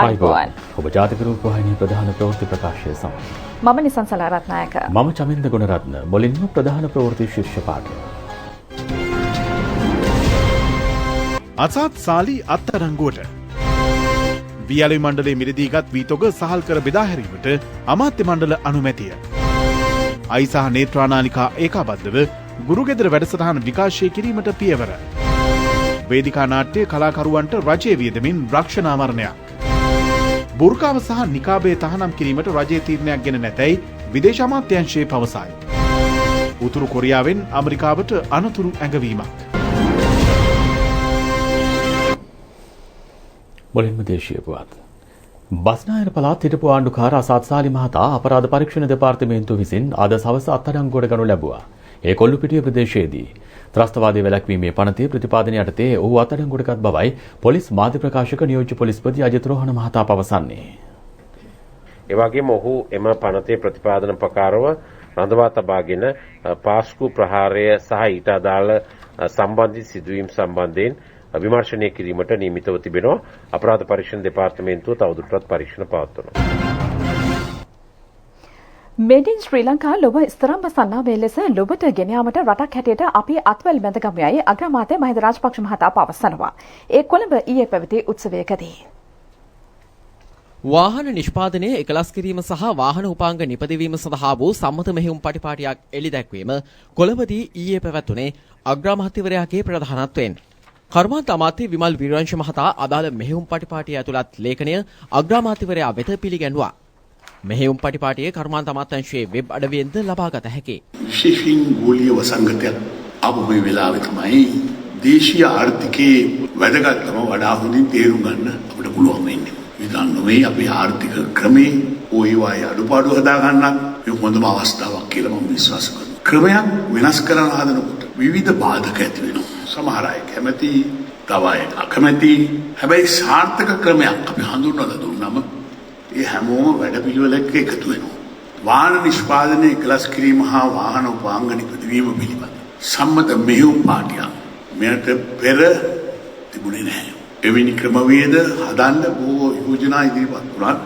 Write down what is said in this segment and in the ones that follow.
අයිබෝවන් ඔබ ජාතික රූපවාහිනී ප්‍රධාන ප්‍රවෘත්ති ප්‍රකාශය සමග මම නිසංසලා රත්නායක මම චමින්ද ගුණරත්න මුලින්ම ප්‍රධාන ප්‍රවෘත්ති ශීර්ෂ පාඨය අසත් සාලි අත්අඩංගුවට වියලි මණ්ඩලයේ මිලදීගත් වීතොග සහල් කර බෙදා හැරීමට අමාත්‍ය මණ්ඩල අනුමැතිය. අයි සහ නේත්‍රානාලිකා ඒකාබද්ධව ගුරුගෙදර වැඩසටහන විකාශය කිරීමට පියවර. වේදිකා නාට්‍ය කලාකරුවන්ට රජයේ වියදමින් රක්ෂණ ආවරණයක්. බුර්කාව සහ නිකාබේ තහනම් කිරීමට රජයේ තීරණයක් ගෙන නැතැයි විදේශ අමාත්‍යාංශයේ පවසයි. උතුරු කොරියාවෙන් ඇමරිකාවට අනතුරු ඇඟවීමක්. මුලින්ම දේශීය පුවත්. බස්නාහිර පළාත් හිටපු ආණ්ඩුකාර අසත් සාලි මහතා අපරාධ පරීක්ෂණ දෙපාර්තමේන්තුව විසින් අද සවස අත්අඩංගුවට ගනු ලැබුවා. ඒ කොල්ලුපිටිය ප්‍රදේශයේදී ත්‍රස්තවාදී වැළැක්වීමේ පනතේ ප්‍රතිපාදනය යටතේ ඔහු අත්අඩංගුවටගත් බවයි පොලිස් මාධ්‍ය ප්‍රකාශක නියෝජ්‍ය පොලිස්පති අජිත් රෝහණ මහතා පවසන්නේ. ඒ වගේම ඔහු එම පනතේ ප්‍රතිපාදන ප්‍රකාරව රඳවා තබාගෙන පාස්කු ප්‍රහාරය සහ ඊට අදාළ සම්බන්ධිත සිදුවීම් සම්බන්ධයෙන් විමර්ශනය කිරීමට නියමිතව තිබෙනවා. අපරාධ පරීක්ෂණ දෙපාර්තමේන්තුව තවදුරටත් පරීක්ෂණ පවත්වනවා. මේඩ් ඉන් ශ්‍රී ලංකා ලොව ස්තරම්බ සන්නාවේ ලෙස ලොබට ගෙන යාමට රටක් හැටියට අපි අත්වැල් බැඳගමු යයි අග්‍රාමාත්‍ය මහින්ද රාජපක්ෂ මහතා පවසනවා. ඒ කොළඹ ඊයේ පැවති උත්සවයකදී වාහන නිෂ්පාදනය එකලස් කිරීම සහ වාහන උපාංග නිපදවීම සඳහා වූ සම්මත මෙහෙයුම් පටිපාටියක් එළි දැක්වීම කොළඹදී ඊයේ පැවැත්වුණේ අග්‍රාමාත්‍යවරයාගේ ප්‍රධානත්වයෙන්. කර්මාන්ත අමාත්‍ය විමල් වීරවංශ මහතා අදාළ මෙහෙයුම් පටිපාටිය ඇතුළත් ලේඛනය අග්‍රාමාත්‍යවරයා වෙත පිළිගැන්වුවා. මෙහෙයුම් පටිපාටියේ කර්මාන්ත අමාත්‍යාංශයේ වෙබ් අඩවියෙන්ද ලබාගත හැකියි. විශේෂයෙන් ගෝලීය වසංගතයක් ආපු මේ වෙලාවේ තමයි දේශීය ආර්ථිකයේ වැදගත්කම වඩා හොඳින් තේරුම් ගන්න අපිට පුළුවන් වෙන්නේ. විදන්නෝමේ අපේ ආර්ථික ක්‍රමේ ඕයිවායි අඩුපාඩු හදා ගන්නත් මේ හොඳම අවස්ථාවක් කියලා මම විශ්වාස කරනවා. ක්‍රමයක් වෙනස් කරන්න හදනකොට විවිධ බාධක ඇති වෙනවා. සමහර අය කැමති, තව අය අකමැති. හැබැයි සාර්ථක ක්‍රමයක් අපි හඳුන්වලා දුන්නම ඒ හැමෝම වැඩපිළිවෙලක එකතු වෙනවා. වාහන නිෂ්පාදනය එකලස් කිරීම හා වාහන උපාංග නිපදවීම පිළිබඳ සම්මත මෙහෙයුම් පාටියක් මෙයට පෙර තිබුණේ නැහැ. එවැනි ක්‍රමවේද හදන්න බොහෝ යෝජනා ඉදිරිපත් වුණා.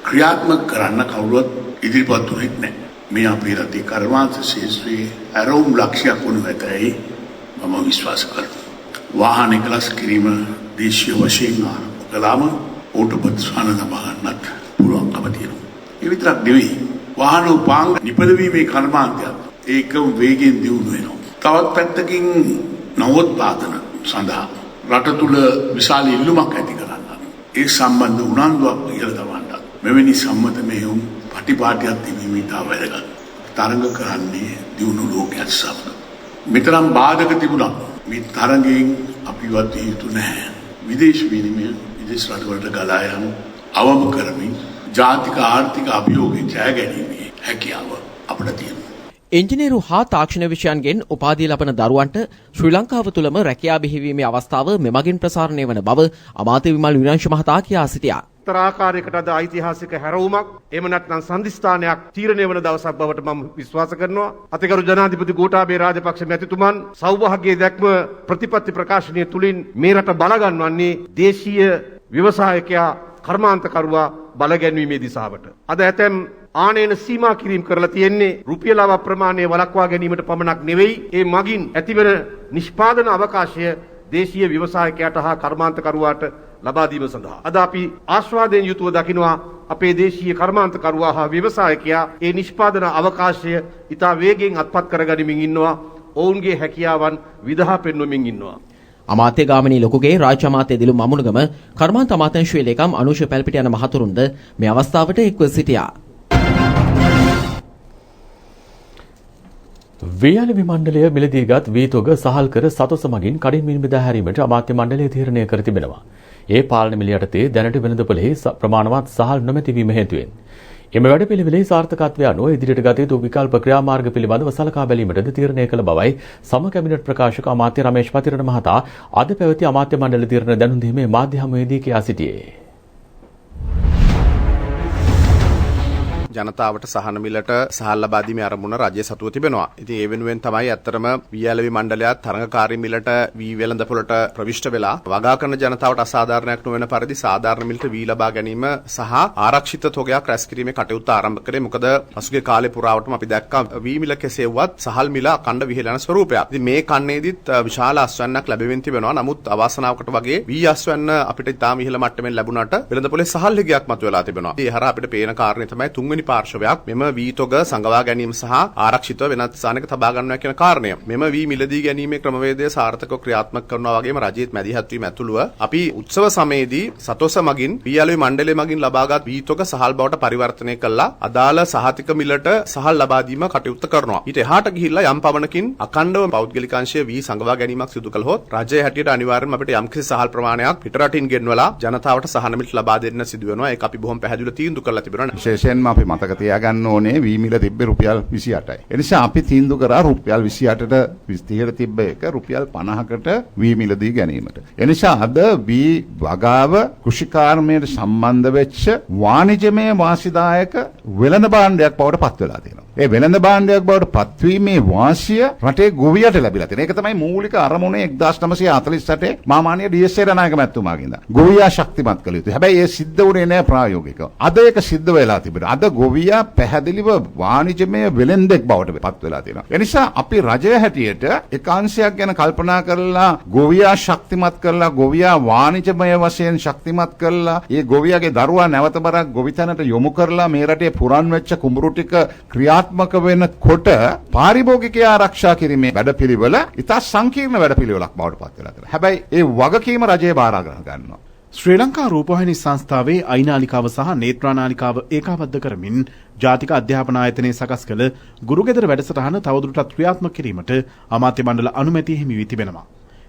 ක්‍රියාත්මක කරන්න කවුරුවත් ඉදිරිපත් වුණේ නැහැ. මේ අපේ රටේ කර්මාන්ත ශාස්ත්‍රයේ ආරෝම් ලක්ෂයක් වුණු ඇතැයි මම විශ්වාස කරනවා. වාහන එකලස් කිරීම දේශීය වශයෙන් ආරම්භ කළාම ඕටෝපත් සානද බහන්නත් පුළුවන්කම තියෙනවා. ඒ විතරක් නෙවෙයි වාහන උපාංග නිපදවීමේ කර්මාන්තයක් ඒකම වේගයෙන් දියුණු වෙනවා. තවත් පැත්තකින් නවෝත්පාදන සඳහා රට තුල විශාල ඉල්ලුමක් ඇති කරගන්න. ඒ සම්බන්ධ උනන්දුවක් ඉහළ දමන්න මෙවැනි සම්මත මෙහෙයුම් පටිපාටියක් තිබීම ඉතා වැදගත්. තරඟ කරන්නේ දියුණු ලෝකයක් සමග. මෙතරම් බාධක තිබුණා. මේ තරඟයෙන් අපිවත් හේතු නැහැ. විදේශ විනිමය විදේශ රටවලට ගලා යන අවම කරමින් ජාතික ආර්ථික අභියෝගය ජය ගැනීමේ හැකියාව අපිට තියෙනවා. ඉංජිනේරු හා තාක්ෂණ විෂයන්ගෙන් උපාධිය ලබන දරුවන්ට ශ්‍රී ලංකාව තුළම රැකියා බිහිවීමේ අවස්ථාව මෙමගින් ප්‍රසාරණය වන බව අමාත්‍ය විමල් වීරවංශ මහතා කියා සිටියා. තරාකාරයකට අද ඓතිහාසික හැරවුමක් එහෙම නැත්නම් සම්දිස්ථානයක් තීරණය වන දවසක් බවට මම විශ්වාස කරනවා. අතිගරු ජනාධිපති ගෝඨාභය රාජපක්ෂ මැතිතුමන් සෞභාග්‍යයේ දැක්ම ප්‍රතිපත්ති ප්‍රකාශනය තුලින් මේ රට බලගන්වන්නේ දේශීය ව්‍යවසායකයා කර්මාන්තකරුවා බලගැන්වීමේ දිශාවට. අද ඇතැම් ආනයන සීමා කිරීම කරලා තියෙන්නේ රුපියල් ප්‍රමාණය වළක්වා ගැනීමට පමණක් නෙවෙයි ඒ මගින් ඇතිවන නිෂ්පාදන අවකාශය දේශීය ව්‍යවසායකයාට හා කර්මාන්තකරුවාට ලබා දීම සඳහා. අද අපි ආශ්වාදයෙන් යුතුව දකිනවා අපේ දේශීය කර්මාන්තකරුවා හා ව්‍යවසායකයා ඒ නිෂ්පාදන අවකාශය ඉතා වේගෙන් අත්පත් කරගනිමින් ඉන්නවා. ඔවුන්ගේ හැකියාවන් විදහා පෙන්වමින් ඉන්නවා. අමාත්‍ය ගාමිණී ලොකුගේ රාජ්‍ය අමාත්‍ය දිලු මමුණුගම කර්මාන්ත අමාත්‍යාංශයේ ලේකම් අනුෂ පැල්පිට යන මහතුරුන්ද මේ අවස්ථාවට එක්ව සිටියා. වියලි මණ්ඩලය මිලදීගත් වීතොග සහල් කර සතොස මගින් කඩින් මින් බෙදා හැරීමට අමාත්‍ය මණ්ඩලය තීරණය කර තිබෙනවා. ඒ පාලන මිල යටතේ දැනට වෙළඳපොලෙහි ප්‍රමාණවත් සහල් නොමැති වීම හේතුවෙන් එම වැඩපිළිවෙලේ සාර්ථකත්වය අනුව ඉදිරියට ගත යුතු විකල්ප ක්‍රියාමාර්ග පිළිබඳව සලකා බැලීමටද තීරණය කළ බවයි සම කැබිනට් ප්‍රකාශක අමාත්‍ය රමේෂ් පතිරණ මහතා අද පැවති අමාත්‍ය මණ්ඩල තීරණ දැනුම් දීමේ මාධ්‍ය හමුවේදී කියා සිටියේ. ජනතාවට සහන මිලට සහල් ලබා දීමේ ආරමුණ රජය සතුව තිබෙනවා. ඉතින් ඒ වෙනුවෙන් තමයි ඇත්තටම වීඇලවි මණ්ඩලයත් තරඟකාරී මිලට වී වෙළඳ පොළට ප්‍රවිෂ්ඨ වෙලා වගා කරන ජනතාවට අසාධාරණයක් නොවන පරිදි සාධාරණ මිලට වී ලබා ගැනීම සහ ආරක්ෂිත තොගයක් රැස් කිරීමේ කටයුත්ත ආරම්භ කරේ. මොකද පසුගිය කාලේ පුරාවටම අපි දැක්කා වී මිල කෙසේ වුවත් සහල් මිල අඛණ්ඩ විහිළන ස්වරූපයක්. ඉතින් මේ කන්නේදීත් විශාල අස්වැන්නක් ලැබෙමින් තිබෙනවා. නමුත් අවාසනාවකට වගේ වී අස්වැන්න අපිට ඉතාම ඉහළ මට්ටමින් ලැබුණාට වෙළඳ පොලේ සහල් හිගයක් මතුවලා තිබෙනවා. ඒ හරහා අපිට පේන කාරණේ තමයි තුන්වෙනි පාර්ශවයක් මෙම වී තොග සංගවා ගැනීම සහ ආරක්ෂිතව වෙනත් ස්ථානයක තබා ගන්නවා කියන කාරණය. මෙම වී මිලදී ගැනීමේ ක්‍රමවේදය සාර්ථකව ක්‍රියාත්මක කරනවා වගේම රජයේත් මැදිහත් වීම ඇතුළුව අපි උත්සව සමයේදී සතොස මගින් වීඇලවි මණ්ඩලය මගින් ලබාගත් වී තොග සහල් බවට පරිවර්තනය කළා අදාළ සහතික මිලට සහල් ලබා දීම කටයුත්ත කරනවා. ඊට එහාට ගිහිල්ලා යම් පමණකින් අඛණ්ඩව පෞද්ගලික අංශයේ වී සංගවා ගැනීමක් සිදු කළහොත් රජයේ හැටියට අනිවාර්යයෙන්ම අපිට යම්කිසි සහල් ප්‍රමාණයක් පිටරටින් ගෙන්වලා ජනතාවට සහන මිල ලබා දෙන්න සිදු වෙනවා. ඒක අපි බොහොම පැහැදිලිව තීන්දුව කරලා තිබෙනවා. විශේෂයෙන්ම අපි මතක තියාගන්න ඕනේ වී මිල තිබ්බේ රුපියල් 28යි. ඒ නිසා අපි තීන්දුව කරා රුපියල් 28ට 30ට තිබ්බ එක රුපියල් 50කට වී මිලදී ගැනීමට. ඒ නිසා අද වී වගාව කෘෂිකාර්මයට සම්බන්ධ වෙච්ච වාණිජමය වාසිදායක වෙළඳ භාණ්ඩයක් බවට පත් වෙලා තියෙනවා. ඒ වෙළඳ භාණ්ඩයක් බවට පත්වීමේ වාසිය රටේ ගොවියට ලැබිලා තියෙනවා. ඒක තමයි මූලික අරමුණේ 1948 මාමානීය ඩී.එස්.ඒ රණායක මැතිතුමාගෙන්. ගොවියා ශක්තිමත් කළ යුතුයි. හැබැයි ඒ සිද්ධ වුණේ නැහැ ප්‍රායෝගිකව. අද ඒක සිද්ධ වෙලා තිබෙනවා. අද ගොවියා පැහැදිලිව වාණිජමය වෙළෙන්දෙක් බවට පත් වෙලා තියෙනවා. ඒ නිසා අපි රජය හැටියට එකාංශයක් ගැන කල්පනා කරලා ගොවියා ශක්තිමත් කරලා ගොවියා වාණිජමය වශයෙන් ශක්තිමත් කරලා ඒ ගොවියාගේ දරුවා නැවත බරක් ගොවිතැනට යොමු කරලා මේ රටේ පුරන් වෙච්ච කුඹුරු ටික ක්‍රියාත්මක වෙනකොට පාරිභෝගිකයා ආරක්ෂා කිරීමේ වැඩපිළිවෙල ඉතා සංකීර්ණ වැඩපිළිවෙලක් බවට පත් වෙලා තියෙනවා. හැබැයි ඒ වගකීම රජය බාර ගන්නවා. ශ්‍රී ලංකා රූපවාහිනී සංස්ථාවේ අයිනාලිකාව සහ නේත්‍රානාලිකාව ඒකාබද්ධ කරමින් ජාතික අධ්‍යාපන ආයතනයේ සකස් කළ ගුරුගෙදර වැඩසටහන තවදුරටත් ක්‍රියාත්මක කිරීමට අමාත්‍ය මණ්ඩල අනුමැතිය හිමි වී තිබෙනවා.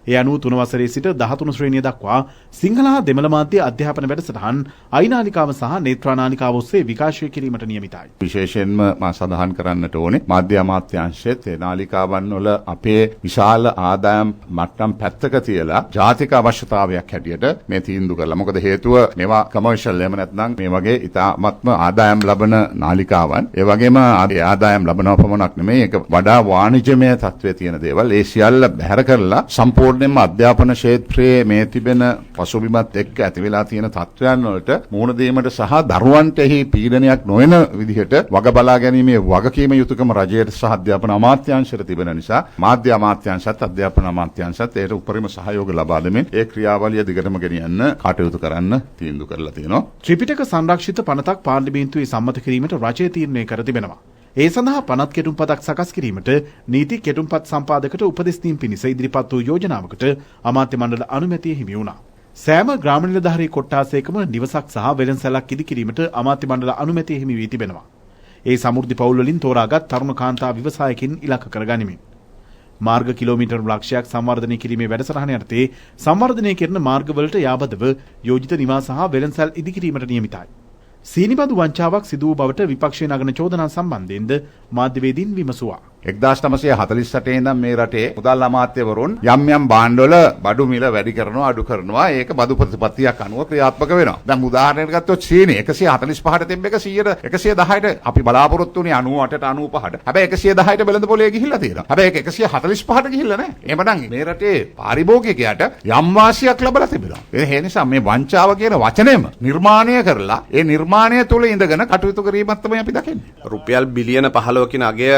ඒ අනුව 3 වසරේ සිට 13 ශ්‍රේණිය දක්වා සිංහල හා දෙමළ මාධ්‍ය අධ්‍යාපන වැඩසටහන් අයිනාලිකාව සහ නේත්‍රානාලිකාව ඔස්සේ විකාශය කිරීමට නියමිතයි. විශේෂයෙන්ම මා සඳහන් කරන්නට ඕනේ මාධ්‍ය අමාත්‍යාංශයේත් ඒ නාලිකාවන් වල අපේ විශාල ආදායම් මට්ටම් පැත්තක තියලා ජාතික අවශ්‍යතාවයක් හැටියට මේ තීන්දුව කළා. මොකද හේතුව මේවා කමර්ෂල් එහෙම නැත්නම් මේ වගේ ඉතාමත්ම ආදායම් ලබන නාලිකාවන්. ඒ වගේම ආදායම් ලබනව පමණක් නෙමෙයි ඒක වඩා වාණිජමය තත්ත්වයේ තියෙන දේවල් ඒ සියල්ල බැහැර කරලා සම්පූර්ණයෙන්ම අධ්‍යාපන ක්ෂේත්‍රයේ මේ තිබෙන පසුබිමත් එක්ක ඇති වෙලා තියෙන තත්ත්වයන් වලට මුහුණ දීමට සහ දරුවන්ට එහි පීඩනයක් නොවන විදිහට වග බලා ගැනීමේ වගකීම යුතුකම රජයට සහ අධ්‍යාපන අමාත්‍යාංශයට තිබෙන නිසා මාධ්‍ය අමාත්‍යාංශත් අධ්‍යාපන අමාත්‍යාංශත් ඒට උපරිම සහයෝග ලබා දෙමින් ඒ ක්‍රියාවලිය දිගටම ගෙනියන්න කටයුතු කරන්න තීන්දුව කරලා තියෙනවා. ත්‍රිපිටක සංරක්ෂිත පනතක් පාර්ලිමේන්තුවේ සම්මත කිරීමට රජය තීරණය කර තිබෙනවා. ඒ සඳහා පනත් කෙටුම්පතක් සකස් කිරීමට නීති කෙටුම්පත් සම්පාදකට උපදෙස් දීම පිණිස ඉදිරිපත් වූ යෝජනාවකට අමාත්‍ය මණ්ඩල අනුමැතිය හිමි වුණා. සෑම ග්‍රාම නිලධාරී කොට්ටාසයකම නිවසක් සහ වෙළඳසැලක් ඉදිකිරීමට අමාත්‍ය මණ්ඩල අනුමැතිය හිමි වී තිබෙනවා. ඒ සමෘද්ධි පවුල් වලින් තෝරාගත් තරුණ කාන්තා ව්‍යවසායකින් ඉලක්ක කරගනිමින් මාර්ග කිලෝමීටර් ලක්ෂයක් සංවර්ධනය කිරීමේ වැඩසටහන යටතේ සංවර්ධනය කරන මාර්ගවලට යාබදව යෝජිත නිවාස සහ වෙළඳසැල් ඉදිකිරීමට නියමිතයි. සීනිබඳු වංචාවක් සිදු වූ බවට විපක්ෂයේ නගන චෝදනා සම්බන්ධයෙන්ද මාධ්‍යවේදීන් විමසුවා. 1948 ඉඳන් මේ රටේ මුදල් අමාත්‍යවරුන් යම් යම් භාණ්ඩවල බඩු මිල වැඩි කරනවා අඩු කරනවා ඒක බදු ප්‍රතිපත්තියක් අනුව ක්‍රියාත්මක වෙනවා. දැන් උදාහරණයක් ගත්තොත් චීනය 145ට තිබ්බ එක 110ට අපි බලාපොරොත්තු වුණේ 98ට 95ට. හැබැයි 110ට වෙළඳ පොලේ ගිහිල්ලා තියෙනවා. හැබැයි ඒක 145ට ගිහිල්ලා නැහැ. එහෙමනම් මේ රටේ පාරිභෝගිකයාට යම් වාසියක් ලැබලා තිබෙනවා. ඒ නිසා මේ වංචාව කියන වචනයම නිර්මාණය කරලා ඒ නිර්මාණය තුළ ඉඳගෙන කටයුතු කිරීමක් තමයි අපි දකින්නේ. රුපියල් බිලියන 15කින් අගය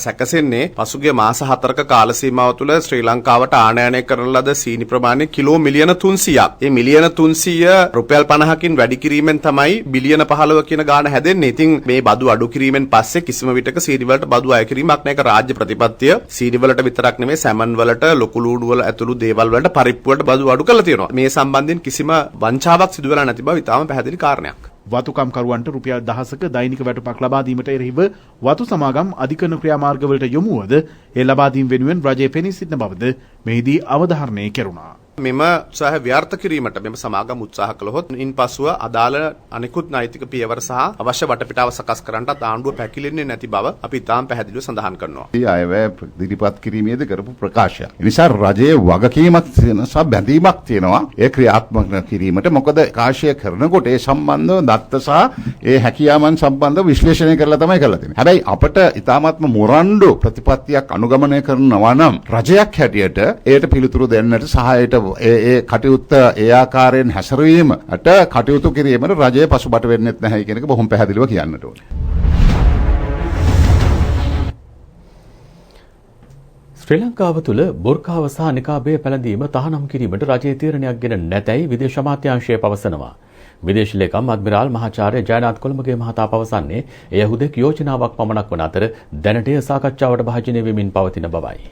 සැකසෙන්නේ පසුගිය මාස 4ක කාල සීමාව තුළ ශ්‍රී ලංකාවට ආනයනය කරන ලද සීනි ප්‍රමාණය කිලෝ මිලියන 300ක්. මේ මිලියන 300 රුපියල් 50කින් වැඩි කිරීමෙන් තමයි බිලියන 15 කියන ගාණ හැදෙන්නේ. ඉතින් මේ බදු අඩු කිරීමෙන් පස්සේ කිසිම විටක සීනි වලට බදු අය කිරීමක් නැහැ. ඒක රාජ්‍ය ප්‍රතිපත්තිය. සීනි වලට විතරක් නෙමෙයි සැමන් වලට ලොකු ලූණු වල ඇතුළු දේවල් වලට පරිප්පු වලට බදු අඩු කරලා තියෙනවා. මේ සම්බන්ධයෙන් කිසිම වංචාවක් සිදු වෙලා නැති බව ඉතාම පැහැදිලි කාරණයක්. වතුකම්කරුවන්ට රුපියල් 10ක දෛනික වැටුපක් ලබා දීමට එරෙහිව වතු සමාගම් අධිකරණ ක්‍රියාමාර්ගවලට යොමු වුවද ඒ ලබා දීම වෙනුවෙන් රජය පෙනී සිටින බවද මෙහිදී අවධාරණය කෙරුණා. මෙම උත්සාහ ව්‍යාර්ථ කිරීමට මෙම සමාගම් උත්සාහ කළහොත් ඉන්පසුව අදාළ අනෙකුත් නෛතික පියවර සහ අවශ්‍ය වටපිටාව සකස් කරන්නට ආණ්ඩුව පැකිලෙන්නේ නැති බව අපි ඉතාම පැහැදිලිව සඳහන් කරනවා. මේ අයවැය ඉදිරිපත් කිරීමේදී කරපු ප්‍රකාශය. ඒ නිසා රජයේ වගකීමක් සහ බැඳීමක් තියෙනවා ඒ ක්‍රියාත්මක කිරීමට. මොකද කාශය කරනකොට ඒ සම්බන්ධව දත්ත සහ ඒ හැකියාවන් සම්බන්ධව විශ්ලේෂණය කරලා තමයි කරලා තියෙන්නේ. හැබැයි අපට ඉතාමත්ම මොරණ්ඩු ප්‍රතිපත්තියක් අනුගමනය කරනවා නම් රජයක් හැටියට ඒට පිළිතුරු දෙන්නට සහ ඒ කටයුත්ත ඒ ආකාරයෙන් හැසිරීමට කටයුතු කිරීමට රජය පසුබට වෙන්නේ නැහැ කියන එක බොහොම පැහැදිලිව කියන්නට ඕනේ. ශ්‍රී ලංකාව තුළ බොර්කාව සහ නිකාබය පැළඳීම තහනම් කිරීමට රජයේ තීරණයක් ගෙන නැතැයි විදේශ අමාත්‍යාංශය පවසනවා. විදේශ ලේකම් අද්මිරාල් මහාචාර්ය ජයනාත් කොළඹගේ මහතා පවසන්නේ එය හුදෙක් යෝජනාවක් පමණක් වන අතර දැනට එය සාකච්ඡාවට භාජනය වෙමින් පවතින බවයි.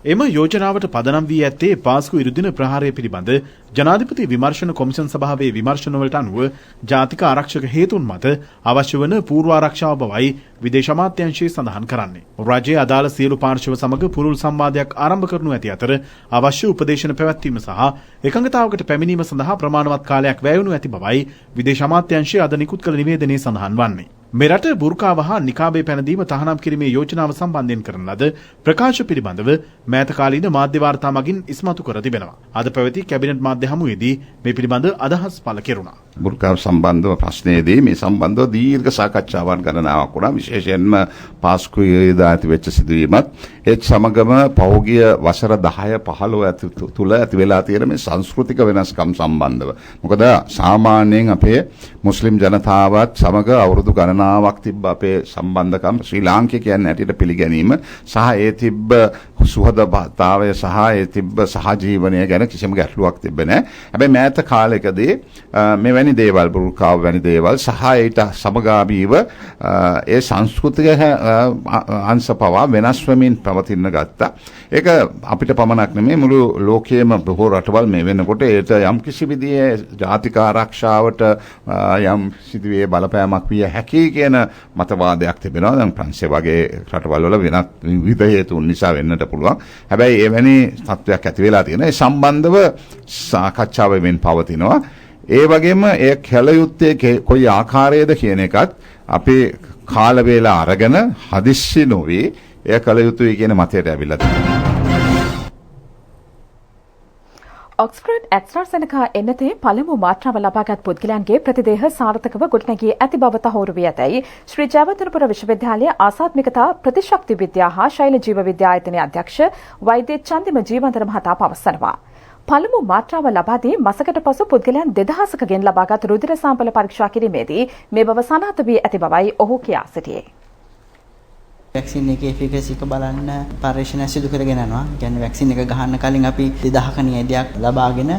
එම යෝජනාවට පදනම් වී ඇත්තේ පාස්කු ඉරුදින ප්‍රහාරය පිළිබඳ ජනාධිපති විමර්ශන කොමිෂන් සභාවේ විමර්ශනවලට අනුව ජාතික ආරක්ෂක හේතුන් මත අවශ්‍ය වන පූර්ව ආරක්ෂාව බවයි විදේශ අමාත්‍යාංශය සඳහන් කරන්නේ. රජයේ අදාළ සියලු පාර්ශ්ව සමග පුරුල් සංවාදයක් ආරම්භ කරනු ඇති අතර අවශ්‍ය උපදේශන පැවැත්වීම සහ එකඟතාවකට පැමිණීම සඳහා ප්‍රමාණවත් කාලයක් වැය වනු ඇති බවයි විදේශ අමාත්‍යාංශය අද නිකුත් කළ නිවේදනයේ සඳහන් වන්නේ. මෙරට බුර්කාව හා නිකාබේ පැනදීම තහනම් කිරීමේ යෝජනාව සම්බන්ධයෙන් කරන ලද ප්‍රකාශ පිළිබඳව මෑත කාලීන මාධ්‍ය වාර්තා මගින් ඉස්මතු කර තිබෙනවා. අද පැවති කැබිනට් මාධ්‍ය හමුවේදී මේ පිළිබඳ අදහස් පළ කෙරුණා. බුර්කාව සම්බන්ධව ප්‍රශ්නයේදී මේ සම්බන්ධව දීර්ඝ සාකච්ඡාවක් ගණනාවක් වුණා. විශේෂයෙන්ම පාස්කුවේදී ඇති වෙච්ච සිදුවීමත් ඒත් සමගම පෞගිය වසර 10-15 තුල ඇති වෙලා තියෙන මේ සංස්කෘතික වෙනස්කම් සම්බන්ධව. මොකද සාමාන්‍යයෙන් අපේ මුස්ලිම් ජනතාවත් සමග අවුරුදු ගණනාවක් තිබ්බ අපේ සම්බන්ධකම් ශ්‍රී ලාංකිකයන් හැටියට පිළිගැනීම සහ ඒ තිබ්බ සුහදතාවය සහ ඒ තිබ්බ සහජීවනය ගැන කිසිම ගැටලුවක් තිබ්බේ නැහැ. හැබැයි මෑත කාලයකදී මෙවැනි දේවල් බුර්කාව වැනි දේවල් සහ ඊට සමගාමීව ඒ සංස්කෘතික අංශ පවා වෙනස් වෙමින් පවතින ගත්තා. ඒක අපිට පමණක් නෙමෙයි මුළු ලෝකයේම බොහෝ රටවල් මේ වෙනකොට ඒට යම් කිසි විදිහේ ජාතික ආරක්ෂාවට යම් සිදුවේ බලපෑමක් විය හැකි කියන මතවාදයක් තිබෙනවා. දැන් ප්‍රංශය වගේ රටවල් වල වෙනත් විවිධ හේතුන් නිසා වෙන්නට පුළුවන්. හැබැයි එවැනි තත්ත්වයක් ඇති වෙලා තියෙන ඒ සම්බන්ධව සාකච්ඡා වෙමින් පවතිනවා. ඒ වගේම ඒ කළ යුත්තේ කොයි ආකාරයේද කියන එකත් අපේ කාල වේලා අරගෙන හදිස්සි නොවේ එය කළ යුතුයි කියන මතයට ඇවිල්ලා තියෙනවා. ඔක්ස්ෆර්ඩ් ඇස්ට්‍රාසෙනකා එන්නතේ පළමු මාත්‍රාව ලබාගත් පුද්ගලයන්ගේ ප්‍රතිදේහ සාර්ථකව ගොඩනැගී ඇති බව තහවුරු වී ඇතැයි ශ්‍රී ජයවර්ධනපුර විශ්වවිද්‍යාලයේ ආසාත්මිකතා ප්‍රතිශක්ති විද්‍යා හා ශෛල ජීව විද්‍යා ආයතනයේ අධ්‍යක්ෂ වෛද්‍ය චන්දිම ජීවන්තර මහතා පවසනවා. පළමු මාත්‍රාව ලබා දී මාසකට පසු පුද්ගලයන් 2000කගෙන් ලබාගත් රුධිර සාම්පල පරීක්ෂා කිරීමේදී මේ බව සනාථ වී ඇති බවයි ඔහු කියා සිටියේ. වැක්සින් එකේ එෆිකසි එක බලන්න පරීක්ෂණ සිදු කරගෙන යනවා. කියන්නේ වැක්සින් එක ගහන්න කලින් අපි 2000ක නියැදියක් ලබාගෙන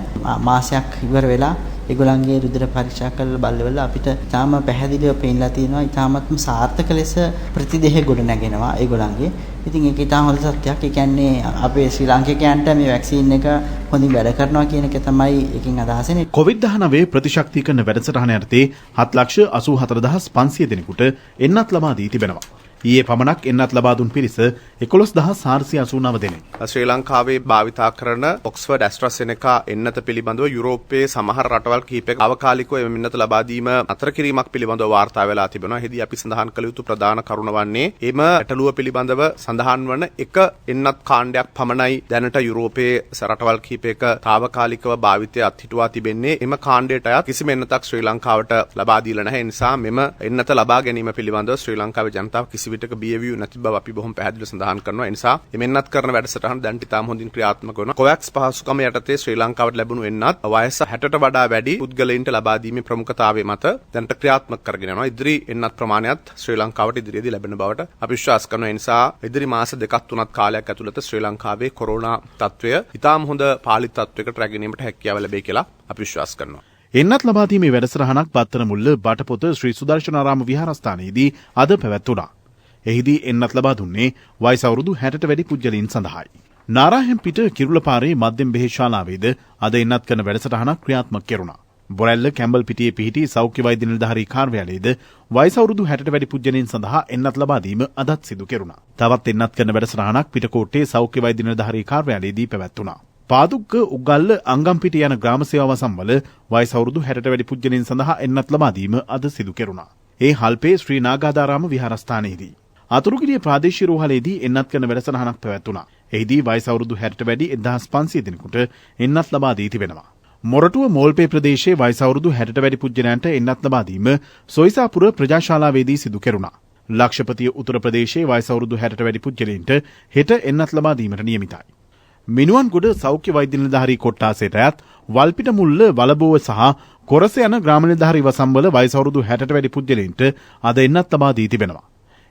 මාසයක් ඉවර වෙලා ඒගොල්ලන්ගේ රුධිර පරීක්ෂා කරලා බලවල අපිට තාම පැහැදිලිව පේනලා තියෙනවා. ඊටාත්ම සාර්ථක ලෙස ප්‍රතිදේහ ගොඩ නැගෙනවා ඒගොල්ලන්ගේ. ඉතින් ඒක ඊටාම හොඳ සත්‍යයක්. ඒ කියන්නේ අපේ ශ්‍රී ලාංකිකයන්ට මේ වැක්සින් එක හොඳින් වැඩ කරනවා කියන එක තමයි එකකින් අදහස් වෙන්නේ. COVID-19 ප්‍රතිශක්තිකරණ වැඩසටහන යටතේ 7,84,500 දෙනෙකුට එන්නත් ලබා දී තිබෙනවා. ඊයේ පමණක් එන්නත් ලබා දුන් පිරිස 11,489 දෙනෙක්. ශ්‍රී ලංකාවේ භාවිතා කරන ඔක්ස්ෆර්ඩ් ඇස්ට්‍රාසෙනෙකා එන්නත පිළිබඳව යුරෝපයේ සමහර රටවල් කිහිපයක අවකාලිකව එම එන්නත ලබා දීම අතර කිරීමක් පිළිබඳව වාර්තා වෙලා තිබෙනවා. එහිදී අපි සඳහන් කළ යුතු ප්‍රධාන කරුණ වන්නේ එම ඇටලුව පිළිබඳව සඳහන් වන එක එන්නත් කාණ්ඩයක් පමණයි දැනට යුරෝපයේ රටවල් කිහිපයක తాවකාලිකව භාවිතය අත්හිටුවා තිබෙන්නේ. එම කාණ්ඩයට අයත් කිසිම එන්නතක් ශ්‍රී ලංකාවට ලබා දීලා නැහැ. ඒ නිසා මෙම එන්නත ලබා ගැනීම පිළිබඳව ශ්‍රී ලංකාවේ ජනතාව කිසි විටක බියවියු නැති බව අපි බොහොම පැහැදිලිව සඳහන් කරනවා. ඒ නිසා එමෙන්නත් කරන වැඩසටහන දැන් ටිතාම හොඳින් ක්‍රියාත්මක වෙනවා. කොවැක්ස් පහසුකම යටතේ ශ්‍රී ලංකාවට ලැබුණු එන්නත් වයස 60ට වඩා වැඩි පුද්ගලයින්ට ලබා දීමේ ප්‍රමුඛතාවය මත දැනට ක්‍රියාත්මක කරගෙන යනවා. ඉදිරි එන්නත් ප්‍රමාණයත් ශ්‍රී ලංකාවට ඉදිරියේදී ලැබෙන බවට අපි විශ්වාස කරනවා. ඒ නිසා ඉදිරි මාස 2-3 කාලයක් ඇතුළත ශ්‍රී ලංකාවේ කොරෝනා තත්ත්වය ඊටාම හොඳ පාලිත තත්ත්වයකට රැගෙනීමට හැකියාව ලැබේ කියලා අපි විශ්වාස කරනවා. එන්නත් ලබා දීමේ වැඩසටහනක් පත්තර මුල්ල බටපොත ශ්‍රී සුදර්ශනාරාම විහාරස්ථානයේදී අද පැවැත්වුණා. එහිදී එන්නත් ලබා දුන්නේ වයස අවුරුදු 60ට වැඩි පුද්ගලයන් සඳහායි. නාරාහෙම්පිට කිරුළපාරේ මධ්‍යම බෙහෙත් ශාලාවේද අද එන්නත් කරන වැඩසටහනක් ක්‍රියාත්මක කෙරුණා. බොරැල්ල කැම්බල් පිටියේ පිහිටි සෞඛ්‍ය වෛද්‍ය නිලධාරී කාර්යාලයේද වයස අවුරුදු 60ට වැඩි පුද්ගලයන් සඳහා එන්නත් ලබා දීම අදත් සිදු කෙරුණා. තවත් එන්නත් කරන වැඩසටහනක් පිටකොට්ටේ සෞඛ්‍ය වෛද්‍ය නිලධාරී කාර්යාලයේදී පැවැත්වුණා. පාදුක්ක උගල්ල අංගම්පිටිය යන ග්‍රාම සේවා වසම්වල වයස අවුරුදු 60ට වැඩි පුද්ගලයන් සඳහා එන්නත් ලබා දීම අද සිදු කෙරුණා. ඒ හල්පේ ශ්‍රී නාගාදාරාම විහාරස්ථානයේදී අතුරුගිරිය ප්‍රාදේශීය රෝහලේදී එන්නත් කරන වැඩසටහනක් පැවැත්වුණා. එහිදී වයස අවුරුදු 60ට වැඩි 1500 දෙනෙකුට එන්නත් ලබා දී තිබෙනවා. මොරටුව මෝල්පේ ප්‍රදේශයේ වයස අවුරුදු 60ට වැඩි පුද්ගලයන්ට එන්නත් ලබා දීම සොයිසාපුර ප්‍රජාශාලාවේදී සිදු කෙරුණා. ලක්ෂපතිය උතුර ප්‍රදේශයේ වයස අවුරුදු 60ට වැඩි පුද්ගලයන්ට හෙට එන්නත් ලබා දීමට නියමිතයි. මිනුවන්ගොඩ සෞඛ්‍ය වෛද්‍ය නිලධාරී කොට්ටාසයට අයත් වල්පිට මුල්ල වලබෝව සහ කොරස යන ග්‍රාම නිලධාරී වසම්වල වයස අවුරුදු 60ට වැඩි පුද්ගලයන්ට අද එන්නත් ලබා දී තිබෙනවා.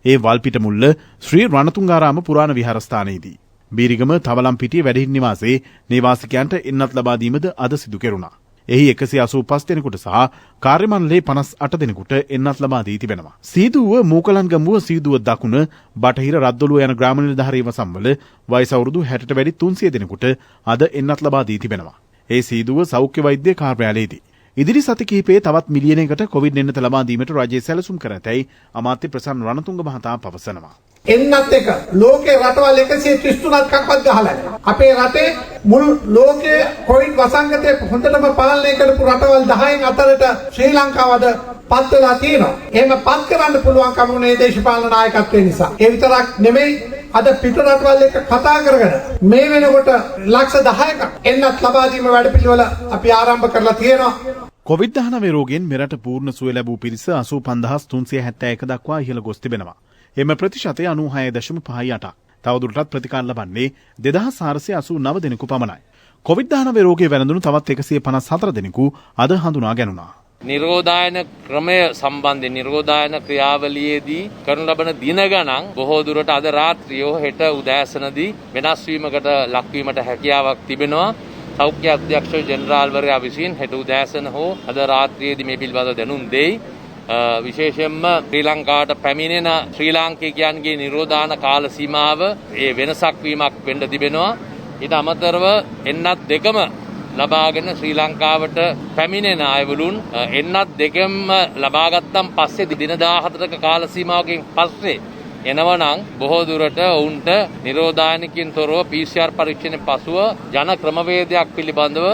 ඒ වල්පිට මුල්ල ශ්‍රී රණතුංගාරාම පුරාණ විහාරස්ථානයේදී බීරිගම තවලම්පිටිය වැඩහිටි නිවාසයේ නිවාසිකයන්ට එන්නත් ලබා දීමද අද සිදු කෙරුණා. එහි 185 දෙනෙකුට සහ කාර්ය මණ්ඩලයේ 58 දෙනෙකුට එන්නත් ලබා දී තිබෙනවා. සීදුව මූකලන්ගමුව සීදුව දකුණ බටහිර රද්දොළුව යන ග්‍රාම නිලධාරී වසම්වල වයස අවුරුදු 60ට වැඩි 300 දෙනෙකුට අද එන්නත් ලබා දී තිබෙනවා. ඒ සීදුව සෞඛ්‍ය වෛද්‍ය කාර්යාලයේදී ඉදිරි සති කිහිපයේ තවත් මිලියනයකට කොවිඩ් එන්නත ලබා දීමට රජය සැලසුම් කර ඇතැයි අමාත්‍ය ප්‍රසන්න රණතුංග මහතා පවසනවා. එන්නත් එක ලෝකේ රටවල් 133ක්වත් ගහලා අපේ රටේ මුළු ලෝකයේ කොවිඩ් වසංගතය හොඳටම පාලනය කරපු රටවල් 10න් අතරට ශ්‍රී ලංකාව අද පත් වෙලා තියෙනවා. එහෙම පත් කරන්න පුළුවන්කම උනේ දේශපාලන නායකත්වය නිසා. ඒ විතරක් නෙමෙයි අද පිට රටවල් එක්ක කතා කරගෙන මේ වෙනකොට ලක්ෂ 10ක එන්නත් ලබා දීම වැඩපිළිවෙල අපි ආරම්භ කරලා තියෙනවා. කොවිඩ්-19 රෝගයෙන් මෙරට පූර්ණ සුවය ලැබූ පිරිස 85371 දක්වා ඉහළ ගොස් තිබෙනවා. එම ප්‍රතිශතය 96.58ක්. තවදුරටත් ප්‍රතිකාර ලබන්නේ 2489 දෙනෙකු පමණයි. කොවිඩ්-19 රෝගයේ වැළඳුණු තවත් 154 දෙනෙකු අද හඳුනා ගැනුණා. නිරෝධායන ක්‍රමය සම්බන්ධයෙන් නිරෝධායන ක්‍රියාවලියේදී කරනු ලබන දින ගණන් බොහෝ දුරට අද රාත්‍රියේ හෙට උදෑසනදී වෙනස් වීමකට ලක්වීමට හැකියාවක් තිබෙනවා. සෞඛ්‍ය අධ්‍යක්ෂ ජෙනරාල්වරයා විසින් හෙට උදෑසන හෝ අද රාත්‍රියේදී මේ පිළිබඳව දැනුම් දෙයි. විශේෂයෙන්ම ශ්‍රී ලංකාවට පැමිණෙන ශ්‍රී ලාංකිකයන්ගේ නිරෝධාන කාල සීමාව ඒ වෙනසක් වීමක් වෙන්න තිබෙනවා. ඊට අමතරව එන්නත් දෙකම ලබාගෙන ශ්‍රී ලංකාවට පැමිණෙන අයවලුන් එන්නත් දෙකම ලබාගත්තන් පස්සේ දින 14ක කාල සීමාවකින් පස්සේ එනවනම් බොහෝ දුරට ඔවුන්ට නිරෝධායනකින් තොරව PCR පරීක්ෂණයෙන් පසුව ජන ක්‍රමවේදයක් පිළිබඳව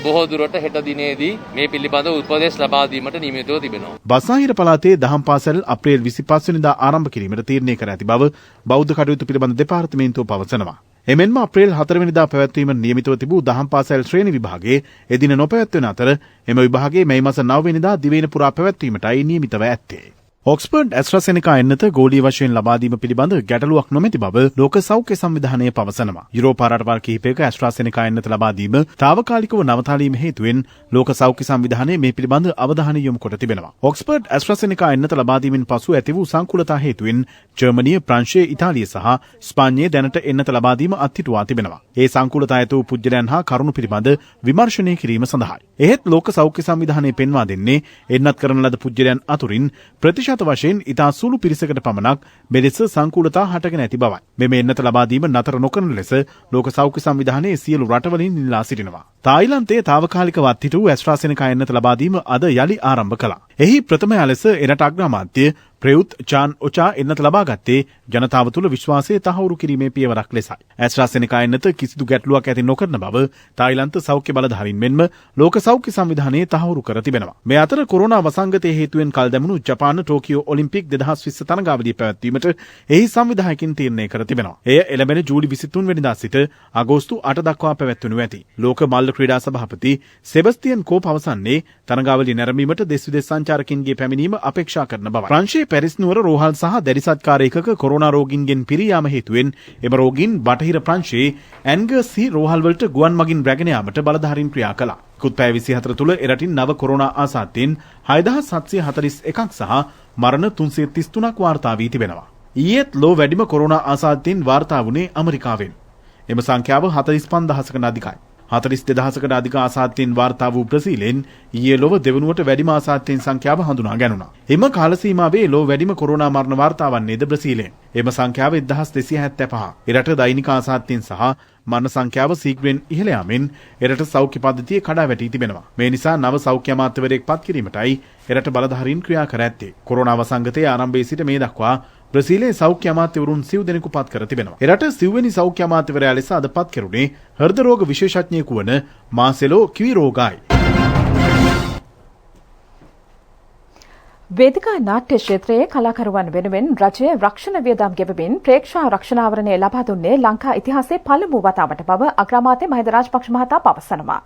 බොහෝ දුරට හෙට දිනේදී මේ පිළිබඳව උපදෙස් ලබා දීමට නියමිතව තිබෙනවා. බස්නාහිර පළාතේ දහම් පාසල් අප්‍රේල් 25 වෙනිදා ආරම්භ කිරීමට තීරණය කර ඇති බව බෞද්ධ කටයුතු පිළිබඳ දෙපාර්තමේන්තුව පවසනවා. එමෙන්ම අප්‍රේල් 4 වෙනිදා පැවැත්වීමට නියමිතව තිබූ දහම් පාසල් ශ්‍රේණි විභාගයේ එදින නොපැවැත්වෙන අතර එම විභාගයේ මැයි මාස 9 වෙනිදා දිවයින පුරා පැවැත්වීමටයි නියමිතව ඇත්තේ. ඔක්ස්ෆර්ඩ් ඇස්ට්‍රාසෙනිකා එන්නත ගෝලීය වශයෙන් ලබා දීම පිළිබඳ ගැටලුවක් නොමැති බව ලෝක සෞඛ්‍ය සංවිධානය පවසනවා. යුරෝපා රටවල් කිහිපයක ඇස්ට්‍රාසෙනිකා එන්නත ලබා දීම తాවකාලිකව නවතාලීම හේතුවෙන් ලෝක සෞඛ්‍ය සංවිධානය මේ පිළිබඳ අවධානය යොමු කොට තිබෙනවා. ඔක්ස්ෆර්ඩ් ඇස්ට්‍රාසෙනිකා එන්නත ලබා දීමෙන් පසු ඇති වූ සංකූලතා හේතුවෙන් ජර්මනිය, ප්‍රංශය, ඉතාලිය සහ ස්පාඤ්ඤය දැනට එන්නත ලබා දීම අත්හිටුවා තිබෙනවා. ඒ සංකූලතා ඇති වූ පුද්ගලයන් හා කරුණු පිළිබඳ විමර්ශනය කිරීම සඳහායි. එහෙත් ලෝක සෞඛ්‍ය සංවිධානය පෙන්වා දෙන්නේ එන්නත් කරන ලද පුද්ගලයන් අතුරින් ප්‍රතිශත වශයෙන් ඉතා සුළු පිරිසකට පමණක් මෙලෙස සංකූලතා හටගෙන ඇති බවයි. මෙම එන්නත ලබා දීම නතර නොකරන ලෙස ලෝක සෞඛ්‍ය සංවිධානයේ සියලු රටවලින් ඉල්ලා සිටිනවා. තායිලන්තයේ తాවකාලිකව අත්හිටු ඇස්ට්‍රාසෙනිකා එන්නත ලබා දීම අද යලි ආරම්භ කළා. එහි ප්‍රථමයා ලෙස එරට අග්‍රාමාත්‍ය ප්‍රයුත් චාන් ඔචා එන්නත ලබා ගත්තේ ජනතාව තුළ විශ්වාසය තහවුරු කිරීමේ පියවරක් ලෙසයි. ඇස්ට්‍රාසෙනිකා එන්නත කිසිදු ගැටලුවක් ඇති නොකරන බව තායිලන්ත සෞඛ්‍ය බලධාරීන් මෙන්ම ලෝක සෞඛ්‍ය සංවිධානයේ තහවුරු කර තිබෙනවා. මේ අතර කොරෝනා වසංගතයේ හේතුවෙන් කල් දැමුණු ජපාන ටෝකියෝ ඔලිම්පික් 2020 තරඟාවලිය පැවැත්වීමට එහි සංවිධායකින් තීරණය කර තිබෙනවා. එය එළඹෙන ජූලි 23 වෙනිදා සිට අගෝස්තු 8 දක්වා පැවැත්වෙනු ඇති. ලෝක මල්ල ක්‍රීඩා සභාපති සෙබස්තියන් කෝ පවසන්නේ තරඟාවලිය නැරඹීමට දෙස් විදෙස් සංචාරකින්ගේ පැමිණීම අපේක්ෂා කරන බවයි. ප්‍රංශයේ පැරිස් නුවර රෝහල් සහ දැරිසත්කාර ඒකක කොරෝනා රෝගීන්ගෙන් පිරී යාම හේතුවෙන් එම රෝගීන් බටහිර ප්‍රංශයේ ඇන්ගර්සි රෝහල් වලට ගුවන් මගින් රැගෙන යාමට බලධාරීන් ක්‍රියා කළා. ඉකුත් පැය 24 තුළ එරටින් නව කොරෝනා ආසාදයෙන් 6741ක් සහ මරණ 333ක් වාර්තා වී තිබෙනවා. ඊයේත් ලෝ වැඩිම කොරෝනා ආසාදයෙන් වාර්තා වුණේ ඇමරිකාවෙන්. එම සංඛ්‍යාව 45000කට අධිකයි. 42000කට අධික ආසාදයෙන් වාර්තා වූ බ්‍රසීලෙන් ඊයේ ලොව දෙවනුවට වැඩිම ආසාදයෙන් සංඛ්‍යාව හඳුනා ගැනුණා. එම කාල සීමාවේ ලෝ වැඩිම කොරෝනා මරණ වාර්තා වන්නේද බ්‍රසීලෙන්. එම සංඛ්‍යාව 1275. එරට දෛනික ආසාදයෙන් සහ මරණ සංඛ්‍යාව සීග්‍රයෙන් ඉහළ යාමෙන් එරට සෞඛ්‍ය පද්ධතිය කඩා වැටී තිබෙනවා. මේ නිසා නව සෞඛ්‍ය අමාත්‍යවරයෙක් පත් කිරීමටයි එරට බලධාරීන් ක්‍රියා කර ඇත්තේ. කොරෝනා වසංගතයේ ආරම්භයේ සිට මේ දක්වා බ්‍රසීලයේ සෞඛ්‍ය අමාත්‍යවරුන් සිව් දෙනෙකු පත් කර තිබෙනවා. එරට සිව්වෙනි සෞඛ්‍ය අමාත්‍යවරයා ලෙස අද පත් කෙරුණේ හෘද රෝග විශේෂඥයෙකු වන මාසෙලෝ කිවිරෝගායි. වේදිකා නාට්‍ය ක්ෂේත්‍රයේ කලාකරුවන් වෙනුවෙන් රජය රක්ෂණ වියදම් ගෙවමින් ප්‍රේක්ෂා රක්ෂණාවරණය ලබා දුන්නේ ලංකා ඉතිහාසයේ පළමු වතාවට බව අග්‍රාමාත්‍ය මහින්ද රාජපක්ෂ මහතා පවසනවා.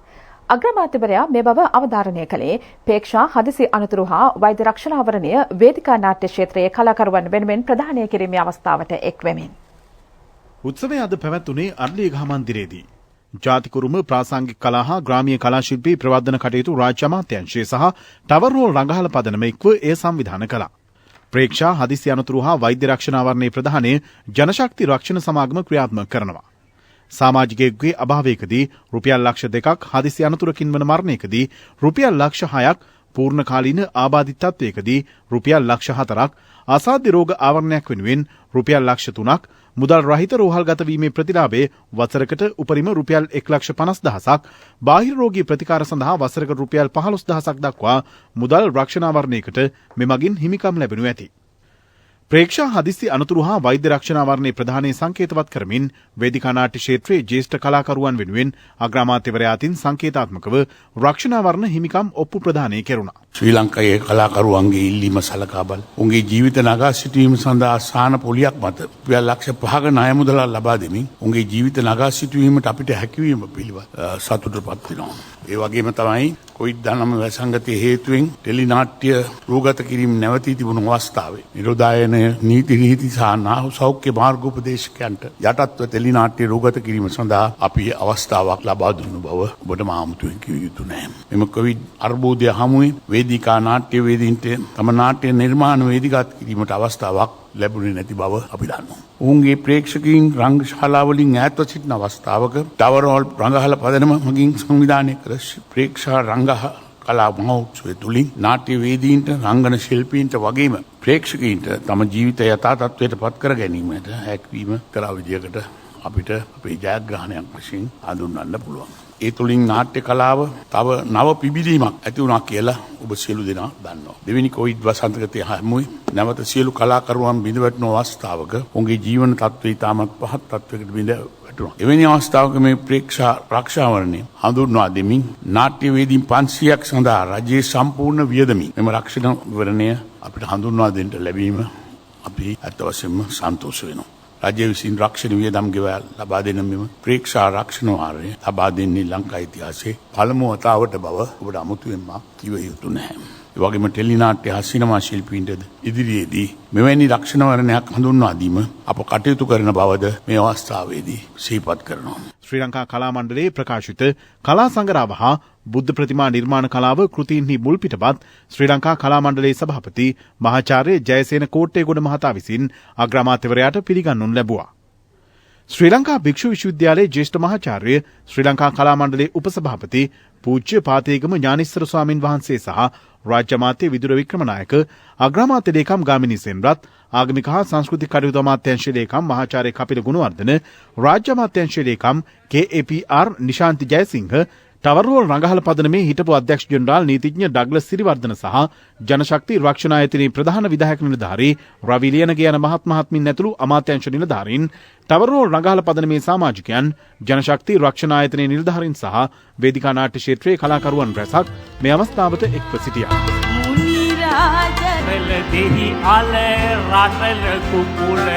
අග්‍රාමාත්‍යවරයා මේ බව අවධාරණය කළේ ප්‍රේක්ෂා හදිසි අනතුරු හා වෛද්‍ය රක්ෂණාවරණය වේදිකා නාට්‍ය ක්ෂේත්‍රයේ කලාකරුවන් වෙනුවෙන් ප්‍රදානය කිරීමේ අවස්ථාවට එක්වෙමින්. උත්සවය අද පැවැත්වුණේ අර්ලියගහ මන්දිරයේදී. ජාතිකුරුම ප්‍රාසංගික කලා හා ග්‍රාමීය කලා ශිල්පී ප්‍රවර්ධන කටයුතු රාජ්‍ය අමාත්‍යාංශය සහ ටවර් රෝල් රඟහල පදනම එක්ව එය සංවිධානය කළා. ප්‍රේක්ෂා හදිසි අනතුරු හා වෛද්‍ය රක්ෂණාවරණයේ ප්‍රධානය ජනශක්ති රක්ෂණ සමාගම ක්‍රියාත්මක කරනවා. සමාජිකයෙකුගේ අභාවයකදී රුපියල් ලක්ෂ 2ක් හදිසි අනතුරකින් වන මරණයකදී රුපියල් ලක්ෂ 6ක් පූර්ණකාලීන ආබාධිත තත්ත්වයකදී රුපියල් ලක්ෂ 4ක් අසාධ්‍ය රෝග ආවරණයක් වෙනුවෙන් රුපියල් ලක්ෂ 3ක් මුදල් රහිත රෝහල්ගත වීමේ ප්‍රතිලාභයේ වසරකට උපරිම රුපියල් 1,50,000ක් බාහිර රෝගී ප්‍රතිකාර සඳහා වසරක රුපියල් 15,000ක් දක්වා මුදල් රක්ෂණාවරණයකට මෙමගින් හිමිකම් ලැබෙනු ඇති. ප්‍රේක්ෂා හදිසි අනතුරු හා වෛද්‍ය රක්ෂණාවරණයේ ප්‍රධානයේ සංකේතවත් කරමින් වේදිකා නාට්‍ය ක්ෂේත්‍රයේ ජ්‍යෙෂ්ඨ කලාකරුවන් වෙනුවෙන් අග්‍රාමාත්‍යවරයා අතින් සංකේතාත්මකව රක්ෂණාවරණ හිමිකම් ඔප්පු ප්‍රදානය කෙරුණා. ශ්‍රී ලංකාවේ කලාකරුවන්ගේ ඉල්ලීම සලකා බල උන්ගේ ජීවිත නගා සිටීම සඳහා සාන පොලියක් මත රුපියල් ලක්ෂ 5ක ණය මුදලක් ලබා දෙමින් උන්ගේ ජීවිත නගා සිටීමට අපිට හැකියවීම පිළිබඳ සතුටටපත් වෙනවා. ඒ වගේම තමයි COVID-19 වසංගතයේ හේතුවෙන් ටෙලි නාට්‍ය රූගත කිරීම නැවතී තිබුණු අවස්ථාවේ නිරෝධායන නීති රීති සහ සෞඛ්‍ය මාර්ගෝපදේශකයන්ට යටත්ව ටෙලි නාට්‍ය රූගත කිරීම සඳහා අපි අවස්ථාවක් ලබා දුන්නු බව ඔබට මාමුතුවෙන් කිව යුතු නැහැ. මෙම COVID අර්බුදය හමුවේ වේදිකා නාට්‍ය වේදීන්ට තම නාට්‍ය නිර්මාණ වේදිකාත් කිරීමට අවස්ථාවක් ලැබුණේ නැති බව අපි දන්නවා. ඔවුන්ගේ ප්‍රේක්ෂකයින් රංගශාලාවලින් ඈත්ව සිටින අවස්ථාවක ටවර් රෝල් රංගහල පදනම මගින් සංවිධානය කර ප්‍රේක්ෂා රංගහ කලා මහෝත්සවය තුළින් නාට්‍ය වේදීන්ට රංගන ශිල්පීන්ට වගේම ප්‍රේක්ෂකයින්ට තම ජීවිත යථා තත්ත්වයට පත් කර ගැනීමට හැකියවීම කරා විදියකට අපිට අපේ ජයග්‍රහණයක් වශයෙන් හඳුන්වන්න පුළුවන්. ඒ තුළින් නාට්‍ය කලාව තව නව පිබිදීමක් ඇති වුණා කියලා ඔබ සියලු දෙනා දන්නවා. දෙවෙනි කොවිඩ් වසංගතය හැමුවේ නැවත සියලු කලාකරුවන් බිඳවැටෙන අවස්ථාවක ඔවුන්ගේ ජීවන තත්ත්වය ඉතාමත් පහත් තත්ත්වයකට බිඳවැටුණා. එවැනි අවස්ථාවක මේ ප්‍රේක්ෂා රක්ෂාවරණය හඳුන්වා දෙමින් නාට්‍යවේදීන් 500ක් සඳහා රජයේ සම්පූර්ණ වියදමින් මෙම රක්ෂණ විවරණය අපිට හඳුන්වා දෙන්න ලැබීම අපි අත් වශයෙන්ම සන්තෝෂ වෙනවා. රජය විසින් රක්ෂණ වියදම් ගෙවල් ලබා දෙන මෙම ප්‍රේක්ෂා රක්ෂණ වාරය ලබා දෙන්නේ ලංකා ඉතිහාසයේ පළමු වතාවට බව ඔබට අමුතුවෙන්ම කිව යුතු නැහැ. ඒ වගේම ටෙලි නාට්‍ය හා සිනමා ශිල්පීන්ට ඉදිරියේදී මෙවැනි රක්ෂණ වර්ණයක් හඳුන්වා දීම අප කටයුතු කරන බවද මේ අවස්ථාවේදී සිහිපත් කරනවා. ශ්‍රී ලංකා කලා මණ්ඩලයේ ප්‍රකාශිත කලා සංගරාව හා බුද්ධ ප්‍රතිමා නිර්මාණ කලාව කෘතීන්හි මුල් පිටපත් ශ්‍රී ලංකා කලා මණ්ඩලයේ සභාපති මහාචාර්ය ජයසේන කෝට්ටේගොඩ මහතා විසින් අග්‍රාමාත්‍යවරයාට පිළිගන්වනු ලැබුවා. ශ්‍රී ලංකා භික්ෂු විශ්වවිද්‍යාලයේ ජ්‍යෙෂ්ඨ මහාචාර්ය ශ්‍රී ලංකා කලා මණ්ඩලයේ උපසභාපති පූජ්‍ය පාතේගම ඥානිස්සර ස්වාමින් වහන්සේ සහ රාජ්‍ය අමාත්‍ය විදුර වික්‍රමනායක අග්‍රාමාත්‍ය ලේකම් ගාමිණී සෙන්රත් ආගමික හා සංස්කෘතික කටයුතු අමාත්‍යාංශ ලේකම් මහාචාර්ය කපිල ගුණවර්ධන රාජ්‍ය අමාත්‍යාංශ ලේකම් KAPR Nishanthi Jayasinghe tower roll රංගහල පදනමේ හිටපු අධ්‍යක්ෂ ජෙනරාල් නීතිඥ ඩග්ලස් සිරිවර්ධන සහ ජනශක්ති රක්ෂණ ආයතනයේ ප්‍රධාන විධායක නිලධාරී රවි ලියනගේ යන මහත්මීන් ඇතුළු අමාත්‍යාංශ නිලධාරීන් ටවර් රෝල් රංගහල පදනමේ සමාජිකයන් ජනශක්ති රක්ෂණ ආයතනයේ නිලධාරීන් සහ වේදිකා නාට්‍ය ක්ෂේත්‍රයේ කලාකරුවන් රැසක් මේ අවස්ථාවට එක්ව සිටියා. දෙහි අල රසල කුකුලල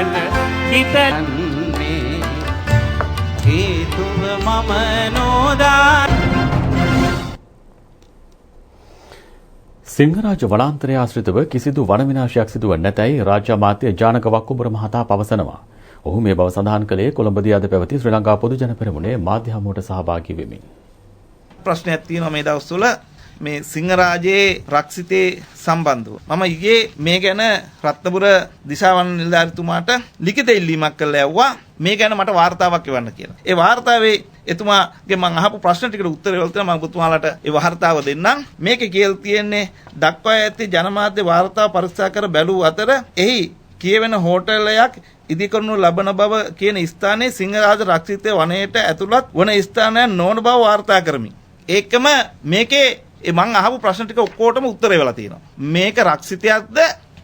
හිතන්නේ හේතුව මම නෝදා. සිංහරාජ වනාන්තරය ආශ්‍රිතව කිසිදු වන විනාශයක් සිදුව නැතැයි රාජ්‍ය අමාත්‍ය ජානක වක්කුඹර මහතා පවසනවා. ඔහු මේ බව සඳහන් කළේ කොළඹදී අද පැවති ශ්‍රී ලංකා පොදු ජන පෙරමුණේ මාධ්‍ය හමුවට සහභාගී වෙමින්. ප්‍රශ්නයක් තියෙනවා මේ දවස්වල මේ සිංහරාජයේ රක්ෂිතේ සම්බන්ධව. මම ඊයේ මේ ගැන රත්නපුර දිසාවන නිලධාරිතුමාට ලිඛිත ඉල්ලීමක් කළා යවුවා මේ ගැන මට වාර්තාවක් එවන්න කියලා. ඒ වාර්තාවේ එතුමාගේ මම අහපු ප්‍රශ්න ටිකට උත්තර වලට මම ඔබතුමාලට ඒ වාර්තාව දෙන්නම්. මේකේ කියලා තියෙන්නේ දක්වා ඇත්තේ ජනමාධ්‍ය වාර්තාව පරීක්ෂා කර බැලූ අතර එහි කියවෙන හෝටලයක් ඉදිකරනු ලබන බව කියන ස්ථානයේ සිංහරාජ රක්ෂිත වනයේට ඇතුළත් වන ස්ථානයක් නොවන බව වාර්තා කරමි. ඒකම මේකේ මං අහපු ප්‍රශ්න ටික ඔක්කොටම උත්තර වෙලා තියෙනවා. මේක රක්ෂිතයක්ද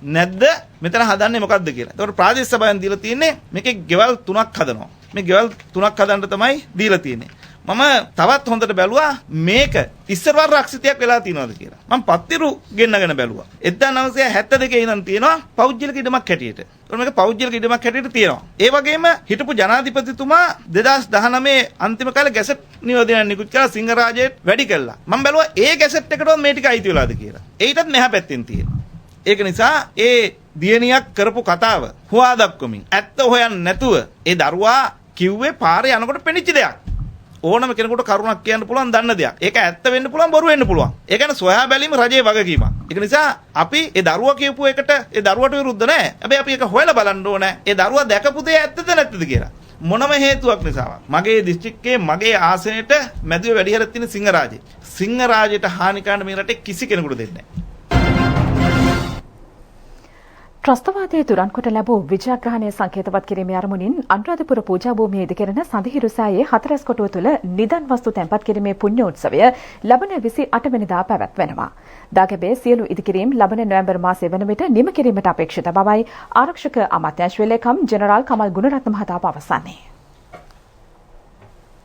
නැද්ද මෙතන හදන්නේ මොකද්ද කියලා. ඒතකොට ප්‍රාදේශ සභාවෙන් දීලා තියෙන්නේ මේකේ ගෙවල් 3ක් හදනවා. මේ ගෙවල් 3ක් හදන්න තමයි දීලා තියෙන්නේ. මම තවත් හොඳට බැලුවා මේක ඉස්සරවල් රක්ෂිතයක් වෙලා තියෙනවද කියලා. මම පත්තිරු ගෙන්නගෙන බැලුවා. 1972 ඉඳන් තියෙනවා පෞද්ගලික ඉඩමක් හැටියට. ඒතකොට මේක පෞද්ගලික ඉඩමක් හැටියට තියෙනවා. ඒ වගේම හිටපු ජනාධිපතිතුමා 2019 අන්තිම කාලේ ගැසට් නියෝජනයක් නිකුත් කළා සිංහරාජයට වැඩි කළා. මම බැලුවා ඒ ගැසට් එකටවත් මේ ටික අයිති වෙලාද කියලා. ඒකටත් මෙහා පැත්තෙන් තියෙනවා. ඒක නිසා ඒ දියණියක් කරපු කතාව හොවා දක්වමින් ඇත්ත හොයන්නේ නැතුව ඒ දරුවා කිව්වේ පාරේ යනකොට පෙනිච්ච දෙයක්. ඕනම කෙනෙකුට කරුණක් කියන්න පුළුවන් දන්න දෙයක්. ඒක ඇත්ත වෙන්න පුළුවන් බොරු වෙන්න පුළුවන්. ඒ කියන්නේ සොයා බැලීම රජයේ වගකීමක්. ඒක නිසා අපි ඒ දරුවා කියපු එකට ඒ දරුවට විරුද්ධ නැහැ. හැබැයි අපි ඒක හොයලා බලන්න ඕනේ. ඒ දරුවා දැකපු දේ ඇත්තද නැත්තද කියලා. මොනම හේතුවක් නිසාවත් මගේ දිස්ත්‍රික්කයේ මගේ ආසනයේට මැදිව වැඩිහරක් තියෙන සිංහරාජේ. සිංහරාජයට හානි කරන්න මේ රටේ කිසි කෙනෙකුට දෙන්නේ නැහැ. ත්‍රස්තවාදයේ දුරන්කොට ලැබූ විජයග්‍රහණය සංකේතවත් කිරීමේ අරමුණින් අනුරාධපුර පූජා භූමියේ ඉදිකරන සඳහිරු සෑයේ 4 කොටුව තුළ නිදන් වස්තු තැන්පත් කිරීමේ පුණ්‍ය උත්සවය ලබන 28 වෙනිදා පැවැත්වෙනවා. දාගැබේ සියලු ඉදිකිරීම් ලබන නොවැම්බර් මාසයේ වන විට නිම කිරීමට අපේක්ෂිත බවයි ආරක්ෂක අමාත්‍යාංශ ලේකම් ජෙනරාල් කමල් ගුණරත්න මහතා පවසන්නේ.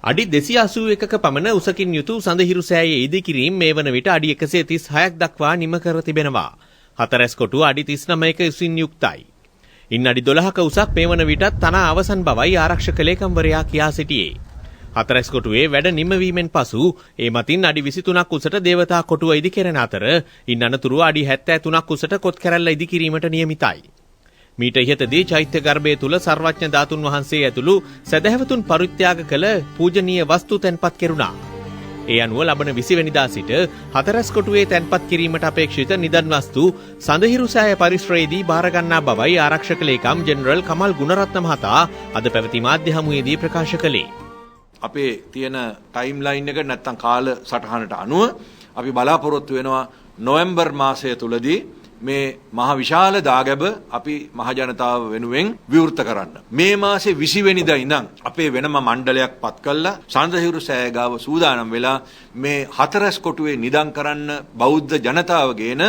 අඩි 281ක පමණ උසකින් යුතු සඳහිරු සෑයේ ඉදිකිරීම් මේ වන විට අඩි 136ක් දක්වා නිම කර තිබෙනවා. 4 කොටුව අඩි 39ක උසින් යුක්තයි. ඉන් අඩි 12ක උසක් මේ වන විටත් තනා අවසන් බවයි ආරක්ෂක ලේකම්වරයා කියා සිටියේ. 4 කොටුවේ වැඩ නිමවීමෙන් පසු ඒ මතින් අඩි 23ක් උසට දේවතා කොටුව ඉදිකරන අතර ඉන් අනතුරුව අඩි 73ක් උසට කොත් කැරැල්ල ඉදිකිරීමට නියමිතයි. මීට ඉහතදී චෛත්‍ය ගර්භය තුල සර්වඥ ධාතුන් වහන්සේ ඇතුළු සදහැවතුන් පරිත්‍යාග කළ පූජනීය වස්තු තැන්පත් කෙරුණා. ඒ අනුව ලබන 20 වෙනිදා සිට 4 කොටුවේ තැන්පත් කිරීමට අපේක්ෂිත නිදන් වස්තු සඳහිරු සෑය පරිශ්‍රයේදී බාර ගන්නා බවයි ආරක්ෂක ලේකම් ජෙනරල් කමල් ගුණරත්න මහතා අද පැවති මාධ්‍ය හමුවේදී ප්‍රකාශ කළේ. අපේ තියෙන ටයිම් ලයින් එක නැත්තම් කාල සටහනට අනුව අපි බලාපොරොත්තු වෙනවා නොවැම්බර් මාසය තුලදී මේ මහ විශාල දාගැබ අපි මහ ජනතාව වෙනුවෙන් විවෘත කරන්න. මේ මාසේ 20 වෙනිදා ඉඳන් අපේ වෙනම මණ්ඩලයක් පත් කළා සඳහිරු සෑය ගාව සූදානම් වෙලා මේ 4 කොටුවේ නිදන් කරන්න බෞද්ධ ජනතාව ගේන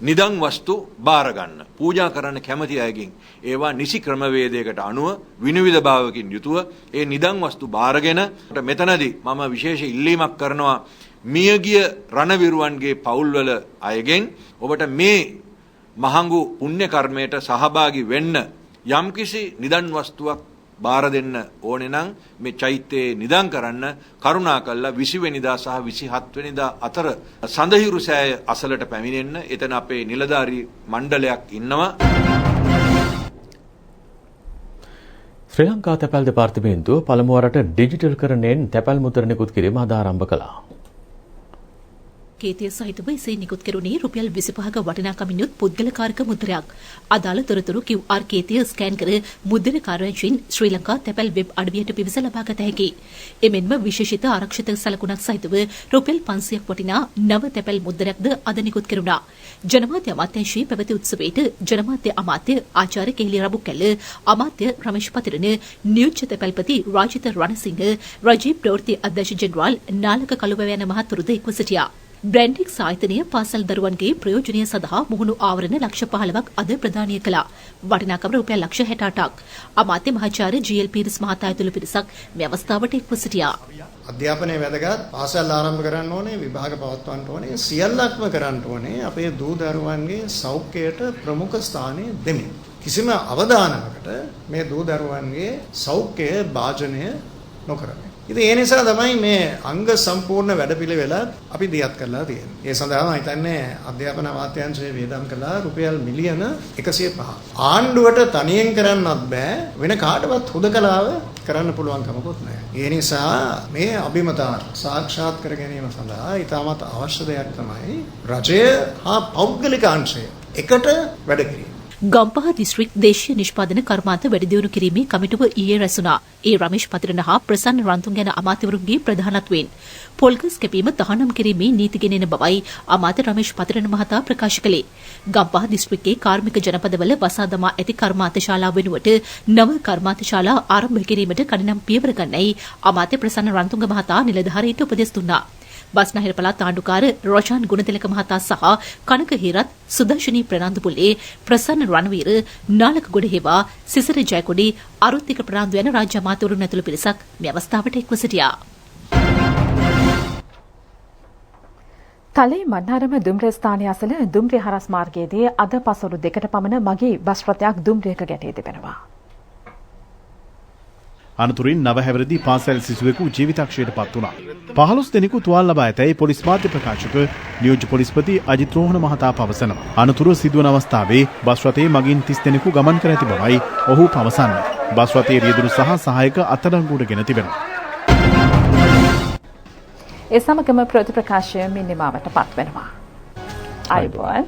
නිදන් වස්තු බාර ගන්න. පූජා කරන්න කැමති අයගෙන් ඒවා නිසි ක්‍රමවේදයකට අනුව විනිවිද භාවකින් යුතුව ඒ නිදන් වස්තු බාරගෙන මෙතනදී මම විශේෂ ඉල්ලීමක් කරනවා මියගිය රණවිරුවන්ගේ පවුල්වල අයගෙන් ඔබට මේ මහඟු පුණ්‍ය කර්මයට සහභාගී වෙන්න යම්කිසි නිදන් වස්තුවක් බාර දෙන්න ඕනේ නම් මේ චෛත්‍යයේ නිදන් කරන්න කරුණාකරලා 20 වෙනිදා සහ 27 වෙනිදා අතර සඳහිරු සෑය අසලට පැමිණෙන්න. එතන අපේ නිලධාරී මණ්ඩලයක් ඉන්නවා. ශ්‍රී ලංකා තැපැල් දෙපාර්තමේන්තුව පළමු වරට ඩිජිටල් කරණයෙන් තැපැල් මුද්‍රණ නිකුත් කිරීම අද ආරම්භ කළා. කේතය සහිතව එසේ නිකුත් කෙරුණේ රුපියල් 25ක වටිනාකමින් යුත් පුද්ගලකාරක මුද්‍රයක්. අදාළ තොරතුරු QR කේතය ස්කෑන් කර මුද්‍රණ කාර්යාංශයෙන් ශ්‍රී ලංකා තැපැල් වෙබ් අඩවියට පිවිස ලබා ගත හැකියි. එමෙන්ම විශේෂිත ආරක්ෂිත සලකුණක් සහිතව රුපියල් 500ක් වටිනා නව තැපැල් මුද්‍රයක්ද අද නිකුත් කෙරුණා. ජනමාධ්‍ය අමාත්‍යාංශයේ පැවති උත්සවයට ජනමාධ්‍ය අමාත්‍ය ආචාර්ය කෙහෙලි රබුකැල්ල, අමාත්‍ය රමේෂ් පතිරණ, නියෝජ්‍ය තැපැල්පති රාජිත රණසිංහ, රජීව් ප්‍රවෘත්ති අධ්‍යක්ෂ ජෙනරාල් නාලක කළුව යන මහතුරුද එක්ව සිටියා. බ්‍රැන්ඩික්ස් ආයතනය පාසල් දරුවන්ගේ ප්‍රයෝජනය සඳහා මුහුණු ආවරණ ලක්ෂ 15ක් අද ප්‍රදානය කළා. වටිනාකම රුපියල් ලක්ෂ 68ක්. අමාත්‍ය මහාචාර්ය ජී.එල්. පීරිස් මහතා ඇතුළු පිරිසක් මේ අවස්ථාවට එක්ව සිටියා. අධ්‍යාපනයේ වැදගත් පාසල් ආරම්භ කරන්න ඕනේ, විභාග පවත්වන්න ඕනේ, සියල්ලක්ම කරන්න ඕනේ අපේ දූ දරුවන්ගේ සෞඛ්‍යයට ප්‍රමුඛ ස්ථානය දෙමින්. කිසිම අවදානමකට මේ දූ දරුවන්ගේ සෞඛ්‍යය භාජනය නොකරන්නේ. ඉතින් ඒ නිසා තමයි මේ අංග සම්පූර්ණ වැඩපිළිවෙල අපි දියත් කරලා තියෙන්නේ. ඒ සඳහා මම හිතන්නේ අධ්‍යාපන අමාත්‍යාංශයේ වේදම් කළා රුපියල් මිලියන 105. ආණ්ඩුවට තනියෙන් කරන්නත් බෑ, වෙන කාටවත් හුදකලාව කරන්න පුළුවන් කමකුත් නැහැ. ඒ නිසා මේ අභිමතාර්ථ සාක්ෂාත් කර ගැනීම සඳහා ඊටමත් අවශ්‍ය දෙයක් තමයි රජය හා පෞද්ගලික අංශය එකට වැඩ කිරීම. ගම්පහ දිස්ත්‍රික් දේශීය නිෂ්පාදන කර්මාන්ත වැඩිදියුණු කිරීමේ කමිටුව ඊයේ රැසුණා. ඒ රමේෂ් පතිරණ හා ප්‍රසන්න රන්තුන් යන අමාත්‍යවරුන්ගේ ප්‍රධානත්වයෙන් පොල්ගස් කැපීම තහනම් කිරීමේ නීති ගෙනෙන බවයි අමාත්‍ය රමේෂ් පතිරණ මහතා ප්‍රකාශ කළේ. ගම්පහ දිස්ත්‍රික්කයේ කාර්මික ජනපදවල වසා දමා ඇති කර්මාන්ත ශාලා වෙනුවට නව කර්මාන්ත ශාලා ආරම්භ කිරීමට කඩිනම් පියවර ගන්නයි අමාත්‍ය ප්‍රසන්න රන්තුංග මහතා නිලධාරීන්ට උපදෙස් දුන්නා. බස්නාහිර පළාත් ආණ්ඩුකාර රොෂාන් ගුණතිලක මහතා සහ කනක හේරත් සුදර්ශනී ප්‍රනාන්දුපුල්ලේ ප්‍රසන්න රණවීර නාලකගොඩ හේවා සිසිර ජයකොඩි අරුත්තික ප්‍රනාන්දු යන රාජ්‍ය අමාත්‍යවරුන් ඇතුළු පිරිසක් මේ අවස්ථාවට එක්ව සිටියා. තලේ මන්නාරම දුම්රිය ස්ථානය අසල දුම්රිය හරස් මාර්ගයේදී අද පසළු 2කට පමණ මගී බස් රථයක් දුම්රියක ගැටී තිබෙනවා. අනතුරින් නව හැවිරිදි පාසල් සිසුවෙකු ජීවිතක්ෂයට පත් වුණා. 15 දෙනෙකු තුවාල ලබා ඇතැයි පොලිස් මාධ්‍ය ප්‍රකාශක නියෝජ්‍ය පොලිස්පති අජිත් රෝහණ මහතා පවසනවා. අනතුර සිදුවන අවස්ථාවේ බස් රථයේ මගින් 30 දෙනෙකු ගමන් කර ඇති බවයි ඔහු පවසන්නේ. බස් රථයේ රියදුරු සහ සහායක අත්අඩංගුවට ගෙන තිබෙනවා. ඒ සමගම ප්‍රති ප්‍රකාශය මිනිමාවට පත් වෙනවා. ආයුබෝවන්.